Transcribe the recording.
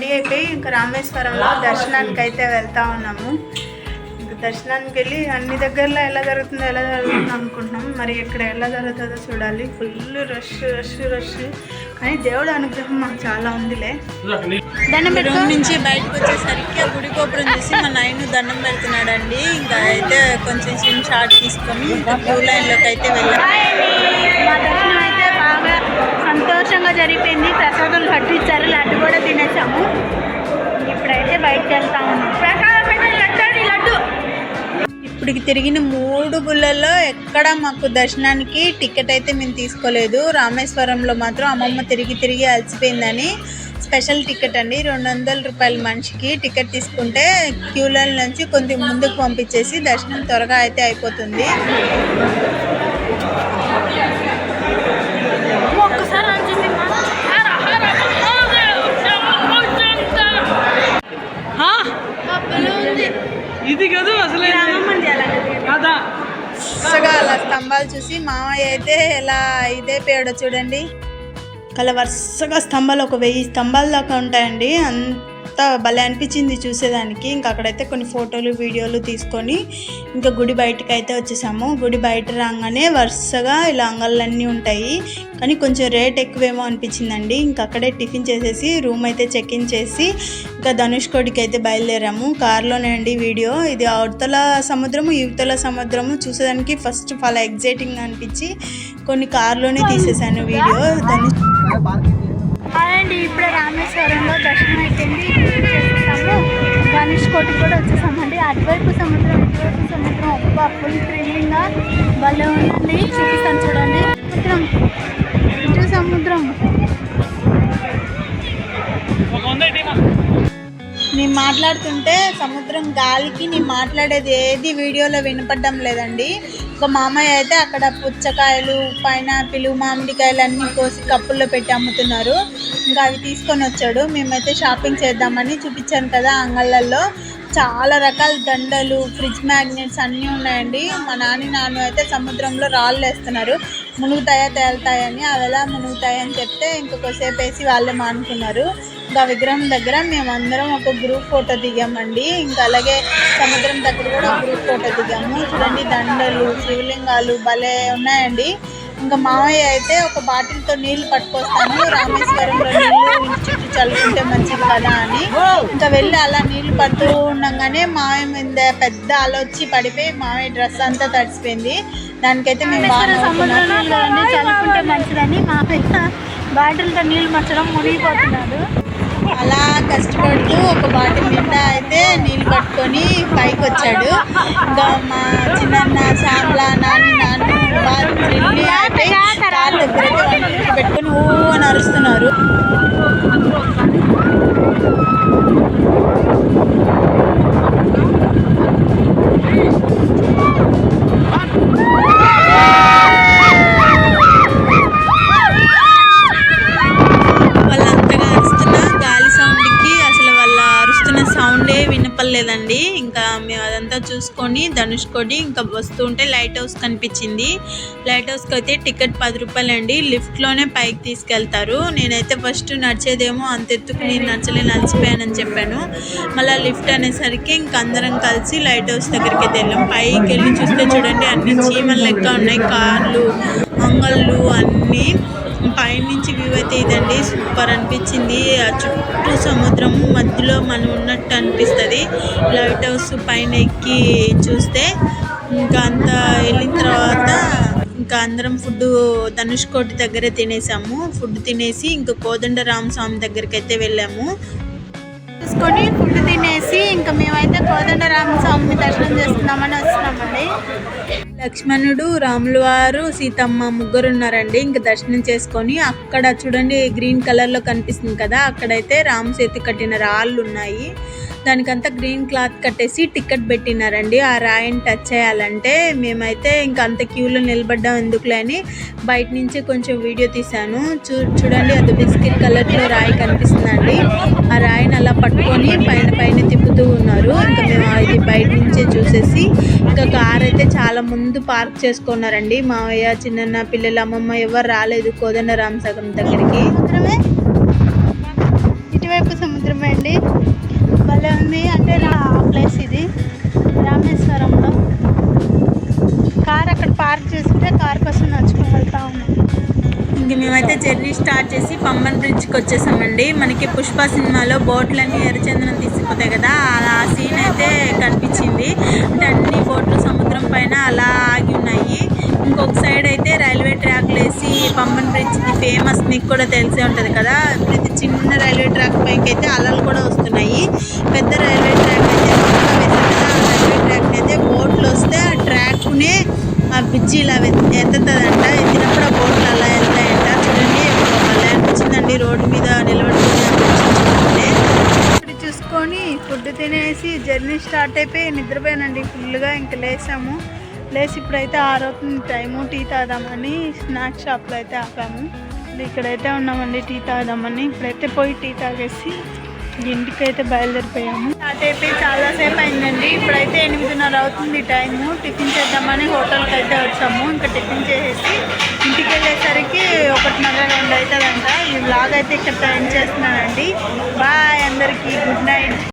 Ready అయిపోయి ఇంకా రామేశ్వరంలో దర్శనానికి అయితే వెళ్తా ఉన్నాము. ఇంకా దర్శనానికి వెళ్ళి అన్ని దగ్గరలో ఎలా జరుగుతుందో అనుకుంటున్నాం. మరి ఇక్కడ ఎలా జరుగుతుందో చూడాలి. ఫుల్ రష్ రష్ రష్, కానీ దేవుడు అనుగ్రహం మాకు చాలా ఉందిలే. దండం రూమ్ నుంచి బయటకు వచ్చేసరికి ఆ గుడి గోపురం చూసి మా నాయన దండం పెడుతున్నాడండి. ఇంకా అయితే కొంచెం చిన్న షార్ట్ తీసుకొని క్యూ లైన్లోకి అయితే వెళ్ళాము. మా దర్శనం అయితే బాగా సంతోషంగా జరిగిపోయింది. ప్రసాదాలు కట్టించారు, లడ్డు కూడా తినేసాము. ఇప్పుడైతే బయటకు వెళ్తా ఉన్నాం. ఇప్పటికి తిరిగిన 3 గుళ్ళల్లో ఎక్కడ మాకు దర్శనానికి టికెట్ అయితే మేము తీసుకోలేదు. రామేశ్వరంలో మాత్రం అమ్మమ్మ తిరిగి అలసిపోయిందని స్పెషల్ టికెట్ అండి, 200 రూపాయల మనిషికి టికెట్ తీసుకుంటే క్యూ లైన్ నుంచి కొంచెం ముందుకు పంపించేసి దర్శనం త్వరగా అయితే అయిపోతుంది. ఇది కదా అసలు అలా స్తంభాలు చూసి మామయ్య అయితే ఎలా ఇదైపోయాడో చూడండి. అలా వరుసగా స్తంభాలు ఒక 1000 స్తంభాల దాకా ఉంటాయండి. అంత భలే అనిపించింది చూసేదానికి. ఇంకా అక్కడైతే కొన్ని ఫోటోలు వీడియోలు తీసుకొని ఇంకా గుడి బయటకు అయితే వచ్చేసాము. గుడి బయట రాగానే వరుసగా ఇలా అంగళ్ళన్నీ ఉంటాయి, కానీ కొంచెం రేట్ ఎక్కువేమో అనిపించిందండి. ఇంకా అక్కడే టిఫిన్ చేసేసి రూమ్ అయితే చెక్ ఇన్ చేసి ఇంకా ధనుష్కోటికి అయితే బయలుదేరాము. కార్లోనే అండి వీడియో. ఇది అవతల సముద్రము ఇవతల సముద్రము చూసేదానికి ఫస్ట్ చాలా ఎగ్జైటింగ్ అనిపించి కొన్ని కార్లోనే తీసేసాను వీడియో. అండి ఇప్పుడే రామేశ్వరంలో దర్శనం అయిపోయింది, చేసేసాము. ధనుష్కోటికి కూడా వచ్చేసామండి. అటువైపు సముద్రం ఇటువైపు సముద్రం, అబ్బా ఫుల్ థ్రిల్లింగ్గా భలే ఉందండి. చూపిస్తాను చూడండి. సముద్రం ఇటు సముద్రం. నేను మాట్లాడుతుంటే సముద్రం గాలికి నేను మాట్లాడేది ఏది వీడియోలో వినపడడం లేదండి. ఒక మామయ్య అయితే అక్కడ పుచ్చకాయలు, పైనాపిల్, మామిడికాయలు అన్నీ కోసి కప్పుల్లో పెట్టి అమ్ముతున్నారు. ఇంకా అవి తీసుకొని వచ్చాడు. మేమైతే షాపింగ్ చేద్దామని చూపించాను కదా అంగళ్ళల్లో. చాలా రకాల దండలు, ఫ్రిడ్జ్ మ్యాగ్నెట్స్ అన్నీ ఉన్నాయండి. మా నాన్న అయితే సముద్రంలో రాళ్ళు వేస్తున్నారు, మునుగుతాయా తేలుతాయని. అవి ఎలా మునుగుతాయని చెప్తే ఇంకొకసేపు వేసి వాళ్ళే మానుకున్నారు. ఇంకా విగ్రహం దగ్గర మేమందరం ఒక గ్రూప్ ఫోటో దిగామండి. ఇంకా అలాగే సముద్రం దగ్గర కూడా ఒక గ్రూప్ ఫోటో దిగాము. చూడండి దండలు, శివలింగాలు భలే ఉన్నాయండి. ఇంకా మామయ్య అయితే ఒక బాటిల్తో నీళ్లు పట్టుకొస్తాను, రామేశ్వరంలో నీళ్లు ఇంటి చుట్టూ చల్లుకుంటే మంచిది కదా అని. ఇంకా వెళ్ళి అలా నీళ్లు పడుతూ ఉండగానే మామయ్య మీద పెద్ద అల వచ్చి పడిపోయి మామయ్య డ్రెస్ అంతా తడిసిపోయింది. దానికైతే మేము బాగా చల్లుకుంటే మంచిదని మామయ్య బాటిల్తో నీళ్లు మచ్చడం మునిగిపోతున్నాడు. అలా కష్టపడుతూ ఒక బాటిల్ నిండా అయితే నీళ్ళు పట్టుకొని పైకి వచ్చాడు. ఇంకా మా చిన్న శ్యామల నాన్న బాగా థ్రిల్లి అయిపోయి కార్ దగ్గరైతే పెట్టుకొని అని అరుస్తున్నారు. లేదండి. ఇంకా మేము అదంతా చూసుకొని ధనుష్కోటి ఇంకా వస్తూ ఉంటే లైట్ హౌస్ కనిపించింది. లైట్ హౌస్కి అయితే టికెట్ 10 రూపాయలండి. లిఫ్ట్లోనే పైకి తీసుకెళ్తారు. నేనైతే ఫస్ట్ నడిచేదేమో అంత ఎత్తుకు నేను అలసిపోయానని చెప్పాను. మళ్ళీ లిఫ్ట్ అనేసరికి ఇంక అందరం కలిసి లైట్ హౌస్ దగ్గరికి అయితే వెళ్ళాం. పైకి వెళ్ళి చూస్తే చూడండి అన్ని చీమల లెక్క ఉన్నాయి, కార్లు, అంగళ్ళు అన్నీ. పైనుంచి వ్యూ అయితే ఇదండి, సూపర్ అనిపించింది. ఆ చుట్టూ సముద్రం మధ్యలో మనం ఉన్నట్టు అనిపిస్తుంది. లైట్ హౌస్ పైన ఎక్కి చూస్తే ఇంకా అంతా వెళ్ళిన తర్వాత ఇంకా అందరం ఫుడ్ ధనుష్కోటి దగ్గరే తినేసాము. ఫుడ్ తినేసి ఇంకా కోదండరామస్వామి దగ్గరికి అయితే వెళ్ళాము. చూసుకొని ఫుడ్ తినేసి ఇంకా మేమైతే కోదండరామస్వామిని దర్శనం చేసుకుందామని వస్తున్నామండి. లక్ష్మణుడు, రాముల వారు, సీతమ్మ ముగ్గురు ఉన్నారండి. ఇంకా దర్శనం చేసుకొని అక్కడ చూడండి గ్రీన్ కలర్లో కనిపిస్తుంది కదా, అక్కడైతే రామ సేతు కట్టిన రాళ్ళు ఉన్నాయి. దానికంతా గ్రీన్ క్లాత్ కట్టేసి టికెట్ పెట్టినారండి. ఆ రాయిని టచ్ చేయాలంటే మేమైతే ఇంకా అంత క్యూలో నిలబడ్డాం ఎందుకులే అని బయట నుంచి కొంచెం వీడియో తీశాను. చూడండి అది బిస్కెట్ కలర్లో రాయి కనిపిస్తుందండి. ఆ రాయిని అలా పట్టుకొని పైన తిప్పుతూ ఉన్నారు. ఇంకా మేము ఇది బయట నుంచే చూసేసి ఇంకా కార్ అయితే చాలా ముందు పార్క్ చేసుకున్నారండి. మావయ్య, చిన్న పిల్లలు, అమ్మమ్మ ఎవరు రాలేదు కోదండరామస్వామి దగ్గరికి. ఇటువైపు సముద్రమే అండి. భలే ఉంది. అంటే నా ప్లేస్ ఇది రామేశ్వరంలో. కార్ అక్కడ పార్క్ చేసుకుంటే కార్ కోసం నడుచుకుని వెళ్తా ఉన్నాం. ఇంక మేమైతే జర్నీ స్టార్ట్ చేసి పంబన్ బ్రిడ్జ్కి వచ్చేసామండి. మనకి పుష్ప సినిమాలో బోట్లన్నీ ఎర్రచందనం తీసుకుపోతాయి కదా, అలా ఆ సీన్ అయితే కనిపించింది. అంటే అన్ని బోట్లు సముద్రం పైన అలా ఆగి ఉన్నాయి. ఇంకొక సైడ్ అయితే రైల్వే ట్రాక్లు వేసి పంబన్ బ్రిడ్జ్ ఫేమస్, మీకు కూడా తెలిసే ఉంటుంది కదా. ప్రతి చిన్న రైల్వే ట్రాక్ పైకి అయితే అలలు కూడా వస్తున్నాయి. పెద్ద రైల్వే ట్రాక్ అయితే వేసారు కదా, ఆ రైల్వే ట్రాక్ అయితే బోట్లు వస్తే ఆ ట్రాక్నే ఆ బ్రిడ్జి ఇలా ఎత్తుతుందంట. ఎత్తినప్పుడు ఆ బోట్లు అలా వెళ్తాయంట. చూడండి భలే అనిపించిందండి రోడ్డు మీద నిలబడుకుని అనిపించుకుంటే. ఇక్కడ చూసుకొని ఫుడ్ తినేసి జర్నీ స్టార్ట్ అయిపోయి నిద్రపోయానండి ఫుల్గా. ఇంకా లేసాము. లేచి ఇప్పుడైతే 6 అవుతుంది టైము. టీ తాగుదామని స్నాక్స్ షాప్లో అయితే ఆపాము. ఇక్కడైతే ఉన్నామండి టీ తాగుదామని. ఇప్పుడైతే పోయి టీ తాగేసి ఇంటికైతే బయలుదేరిపోయాము. స్టార్ట్ అయిపోయి చాలాసేపు అయిందండి. ఇప్పుడైతే 8:30 అవుతుంది టైము. టిఫిన్ చేద్దామని హోటల్కి అయితే వచ్చాము. ఇంకా టిఫిన్ చేసేసి ఇంటికి వెళ్ళేసరికి 1:30, 2 అవుతుందంట. ఈ వ్లాగ్ అయితే ఇక్కడ ఎండ్ చేస్తున్నానండి. బాయ్ అందరికీ, గుడ్ నైట్.